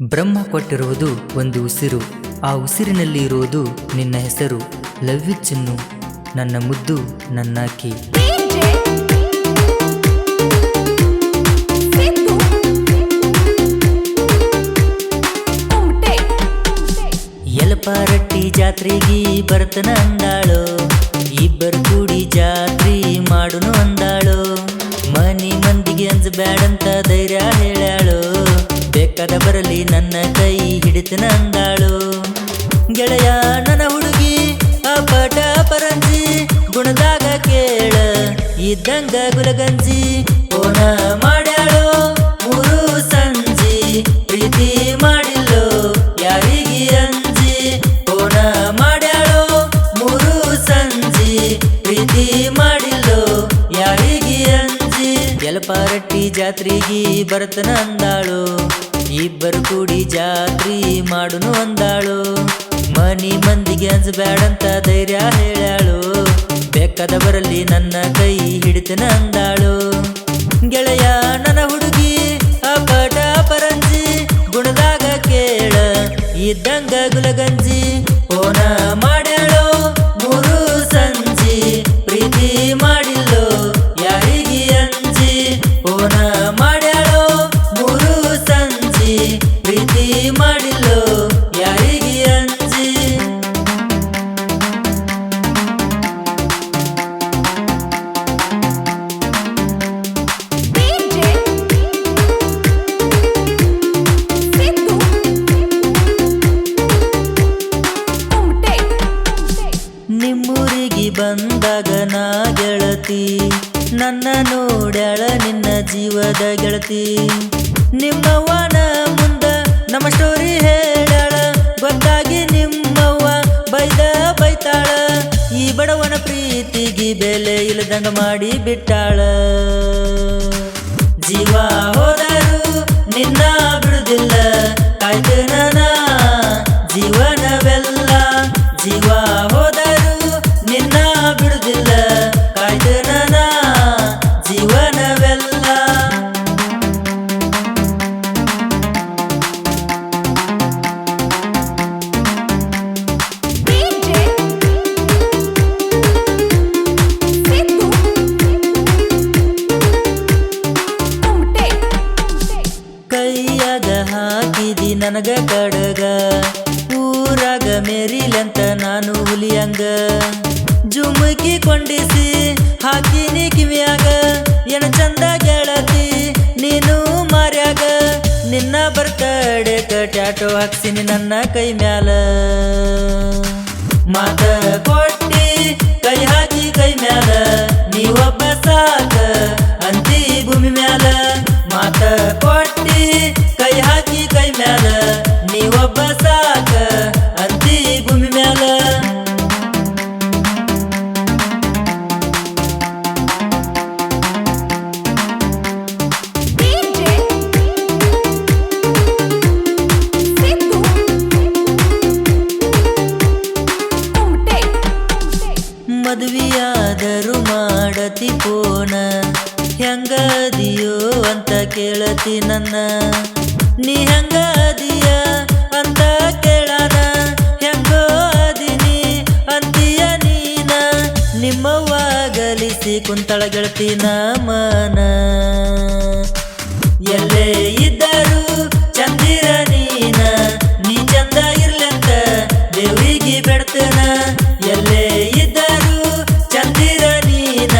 ಬ್ರಹ್ಮ ಕೊಟ್ಟಿರುವುದು ಒಂದು ಉಸಿರು, ಆ ಉಸಿರಿನಲ್ಲಿ ಇರುವುದು ನಿನ್ನ ಹೆಸರು. ಲವ್ ಯು ಚಿನ್ನು, ನನ್ನ ಮುದ್ದು ನನ್ನಾಕಿ. ಯಲಪಾರಟ್ಟಿ ಜಾತ್ರೆಗೆ ಬರ್ತನ ಅಂದಾಳು, ಇಬ್ಬರು ಕೂಡಿ ಜಾತ್ರೆ ಮಾಡುನು ಅಂದಾಳು. ಮನಿ ಮಂದಿಗೆ ಅಂಜಬ್ಯಾಡಂತ ಧೈರ್ಯ ಹೇಳ್ಯಾಳು, ಬೇಕಾದ ಬರಲಿ ನನ್ನ ಕೈ ಹಿಡಿತನ ಅಂದಾಳು. ಗೆಳೆಯ ನನ್ನ ಹುಡುಗಿ ಅಪಟ ಪರಂಜಿ, ಗುಣದಾಗ ಕೇಳ ಇದ್ದಂಗ ಗುಲಗಂಜಿ. ಓನ ಮಾಡ್ಯಾಳು ಮೂರು ಸಂಜಿ, ಪ್ರೀತಿ ಮಾಡಿಲ್ಲೋ ಯಾರಿಗೆ ಅಂಜಿ. ಓನ ಮಾಡ್ಯಾಳು ಮೂರು ಸಂಜಿ, ಪ್ರೀತಿ ಮಾಡಿಲ್ಲೋ ಯಾರಿಗೆ ಅಂಜಿ. ಯಲಪಾರಟ್ಟಿ ಜಾತ್ರೆಗೆ ಬರ್ತನ ಅಂದಾಳು, ಇಬ್ಬರು ಕೂಡಿ ಜಾತ್ರೆ ಮಾಡುನು ಅಂದಾಳು. ಮನಿ ಮಂದಿಗೆ ಅಂಜಬ್ಯಾಡಂತ ಧೈರ್ಯ ಹೇಳ್ಯಾಳು, ಬೇಕಾದ ಬರಲಿ ನನ್ನ ಕೈ ಹಿಡಿತನ ಅಂದಾಳು. ಗೆಳೆಯ ನನ್ನ ಹುಡುಗಿ ಅಪಟ ಪರಂಜಿ, ಗುಣದಾಗ ಕೇಳ ಇದ್ದಂಗ ಗುಲಗಂಜಿ. ಓನ ಮಾಡ್ಯಾಳು ಮೂರು ಸಂಜಿ, ಪ್ರೀತಿ ಮಾಡಿಲ್ಲೋ ಯಾರಿಗೆ ಅಂಜಿ. ಓನ ಮಾಡ್ಯಾಳು ಮೂರು ಸಂಜಿ, ಪ್ರೀತಿ ಮಾಡಿಲ್ಲೋ ಯಾರಿಗೆ ಅಂಜಿ. ನಿಮ್ಮೂರಿಗೆ ಬಂದಾಗ ನಾ ಗೆಳತಿ, ನನ್ನ ನೋಡ್ಯಾಳ ನಿನ್ನ ಜೀವದ ಗೆಳತಿ. ನಿಮ್ಮವ್ವನ ಮುಂದ ನಮ್ಮ ಸ್ಟೋರಿ ಹೇಳ್ಯಾಳ, ಗೊತ್ತಾಗಿ ನಿಮ್ಮವ್ವ ಬೈತಾಳ. ಈ ಬಡವನ ಪ್ರೀತಿಗೆ ಬೆಲೆ ಇಲ್ಲದಂಗ ಮಾಡಿ ಬಿಟ್ಟಾಳ. ಜೀವ ಹೋದರು ನಿನ್ನ ಬಿಡುದಿಲ್ಲ, ಕಾಯ್ತೇನ ನಾ ಜೀವನವೆಲ್ಲ. ಜೀವ ಹೋದರು ನಿನ್ನ ಬಿಡುದಿಲ್ಲ, ಕಾಯ್ತೇನ ನಾ ಜೀವನವೆಲ್ಲ. ಕೈಯಾಗ ಹಾಕಿದಿ ನನಗ ಕಡಗ, ಊರಾಗ ಮೇರಿಲಂತ ನಾನು ಹುಲಿಯಂಗ. ಜುಮುಕಿ ಕೊಂಡಿಸಿ ಹಾಕಿನಿ ಕಿವಿಯಾಗ, ಎಣ ಚಂದ ಗೆಳತಿ ನೀನು ಮಾರ್ಯಾಗ. ನಿನ್ನ ಬರ್ತಡೇಕ ಟ್ಯಾಟೋ ಹಾಕ್ಸಿನಿ ನನ್ನ ಕೈ ಮ್ಯಾಲ. ಮಾತ ಕೊಟ್ಟಿ ಕೈ ಹಾಕಿ ಕೈ ಮ್ಯಾಲ, ನೀವೊಬ್ಬ ಸಾಕ ಅಂತಿ ಭೂಮಿ ಮ್ಯಾಲ. ಮಾತ ಕೊಟ್ಟಿ ಕೈ ಹಾಕಿ ಕೈ ಮ್ಯಾಲ, ನೀವೊಬ್ಬ ಸಾಕ ಅಂತಿ ಭೂಮಿ ಮ್ಯಾಲ. ಮದುವೆಯಾದರೂ ಮಾಡತಿ ಫೋನ, ಹೆಂಗದಿಯೋ ಅಂತ ಕೇಳತಿ ನನ್ನ. ನೀ ಹೆಂಗದಿಯ ಅಂತ ಕೇಳಾನ, ಹೆಂಗೋ ಅದಿನಿ ಅಂತೀಯ ನೀನ. ನಿಮ್ಮವ್ವ ಗಲಿಸಿ ಕುಂತಳ ಗೆಳತಿ ಮನ. ಎಲ್ಲೇ ಇದ್ದರೂ ಚಂದಿರ ನೀನ, ನೀ ಚಂದ ಇರ್ಲಂತ ದೇವಿಗೆ ಬೆಡ್ತನ. ಎಲ್ಲೇ ಇದ್ದರೂ ಚಂದಿರ ನೀನ,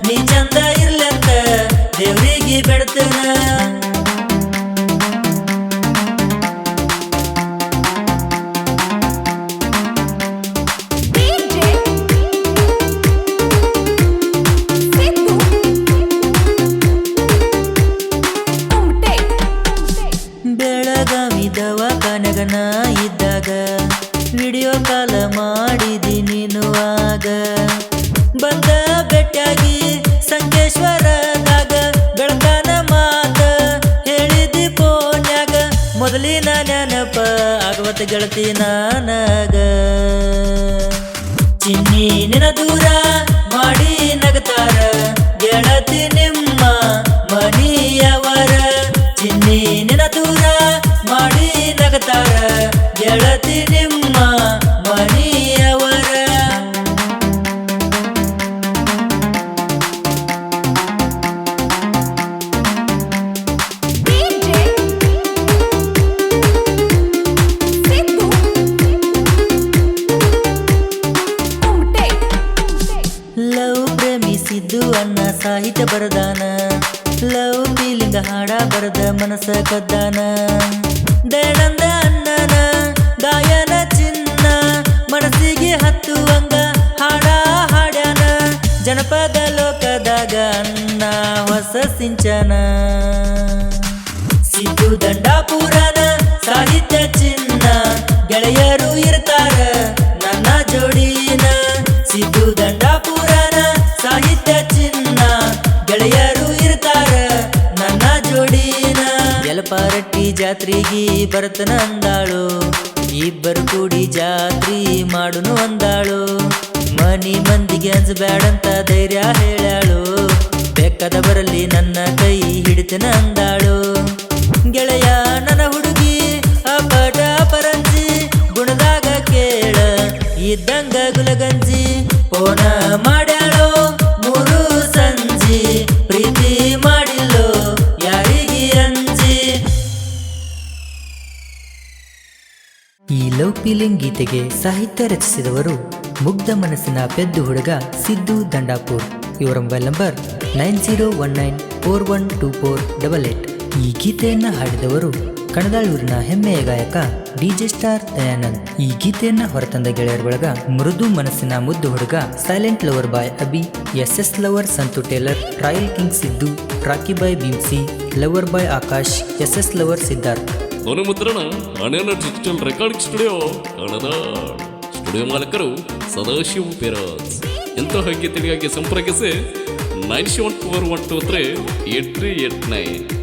ನೀ ಚಂದ ಇರ್ಲಂತ ದೇವ್ರಿಗೆ ಬೆಡ್ತನ. ಬೆಳಗಾವಿ ದವಾಖಾನ್ಯಾಗ ನಾ ಇದ್ದಾಗ ವಿಡಿಯೋ ಕಾಲ್ ಮಾಡಿದಿ ನೀನು ಆಗ. ಬಂದ ಬೆಟ್ಟಾಗಿ ಸಂಕೇಶ್ವರದಾಗ ಬೆಳಗಾನ ಮಾತ ಹೇಳಿದಿ ಫೋನ್ಯಾಗ. ಮೊದಲಿನ ನೆನಪ ಆಗವತ್ತ ಗೆಳತಿ ನನಗ. ಚಿನ್ನಿ ನಿನ ದೂರ ಮಾಡಿ ನಗತಾರ ಗೆಳತಿ ನಿಮ್ಮ ಮನಿಯವರ. ಚಿನ್ನಿ ನಿನ ದೂರ ಮಾಡಿ ಮಂದಿ ನಿಮ್ಮ ಮನೆಯವರ. ಲವ್ ಪ್ರೇಮಿಸಿದ್ದು ಅಣ್ಣ ಸಾಹಿತ್ಯ ಬರದಾನ, ಲವ್ ಫೀಲಿಂಗ್ ಹಾಡ ಬರದ ಮನಸ ಕದ್ದಾನ. ದಯಾನಂದ ಅಣ್ಣನ ಗಾಯನ ಚಿನ್ನ ಮನಸ್ಸಿಗೆ ಹತ್ತುವಂಗ ಹಾಡ ಹಾಡ್ಯಾನ. ಜನಪದ ಲೋಕದಾಗ ಅಣ್ಣ ಹೊಸ ಸಿಂಚನ. ಸಿದ್ದು ದಂಡಾಪುರನ ಸಾಹಿತ್ಯ ಚಿನ್ನ ಗೆಳೆಯರು ಇರ್ತಾರ ನನ್ನ ಜೋಡಿನ. ಸಿದ್ದು ದಂಡಾಪುರನ ಸಾಹಿತ್ಯ ಚಿನ್ನ ಗೆಳೆಯರು ಇರ್ತಾರ ನನ್ನ ಜೋಡಿನ. ಯಲಪಾರಟ್ಟಿ ಜಾತ್ರೆಗೆ ಬರ್ತನ ಅಂದಾಳು, ಇಬ್ಬರು ಕೂಡಿ ಜಾತ್ರಿ ಮಾಡುನು ಅಂದಾಳು. ಮನಿ ಮಂದಿಗೆ ಅಂಜಬ್ಯಾಡಂತ ಧೈರ್ಯ ಹೇಳ್ಯಾಳು, ಬೇಕಾದ ಬರಲಿ ನನ್ನ ಕೈ ಹಿಡಿತನ ಅಂದಾಳು. ಗೆಳೆಯ ನನ್ನ ಹುಡುಗಿ ಅಪಟ ಪರಂಜಿ, ಗುಣದಾಗ ಕೇಳ ಇದ್ದಂಗ ಗುಲಗಂಜಿ. ಫೋನ ಮಾಡ್ಯಾಳೋ ಮೂರು ಸಂಜಿ, ಪ್ರೀತಿ ಮಾಡಿಲ್ಲೋ ಯಾರಿಗೆ ಅಂಜಿ. ಈ ಲವ್ ಫೀಲಿಂಗ್ ಗೀತೆಗೆ ಸಾಹಿತ್ಯ ರಚಿಸಿದವರು ಮುಗ್ಧ ಮನಸ್ಸಿನ ಪೆದ್ದು ಹುಡುಗ ಸಿದ್ದು ದಂಡಾಪುರ್. ಇವರ ಮೊಬೈಲ್ ನಂಬರ್ 9019412488. ಈ ಗೀತೆಯನ್ನ ಹಾಡಿದವರು ಕಣದಾಳೂರಿನ ಹೆಮ್ಮೆಯ ಗಾಯಕ DJ ಸ್ಟಾರ್ ದಯಾನಂದ್. ಈ ಗೀತೆಯನ್ನ ಹೊರತಂದ ಗೆಳೆಯರ ಬಳಗ ಮೃದು ಮನಸ್ಸಿನ ಮುದ್ದು ಹುಡುಗ silent lover boy Abhi, SS lover Santhu tailor, royal king Siddu, Rocky boy Bheemsi, lover boy Akash, SS lover Siddharth. ಧ್ವನಿ ಮುದ್ರಣ ಅಣೆನ digital recording studio Kanadal. Studio ಮಾಲಕರು ಸದಾಶಿವ ಪೇರಾಜ್. ಎಂತಹ ಗೀತೆಗಾಗಿ ಸಂಪರ್ಕಿಸಿ 9741238389.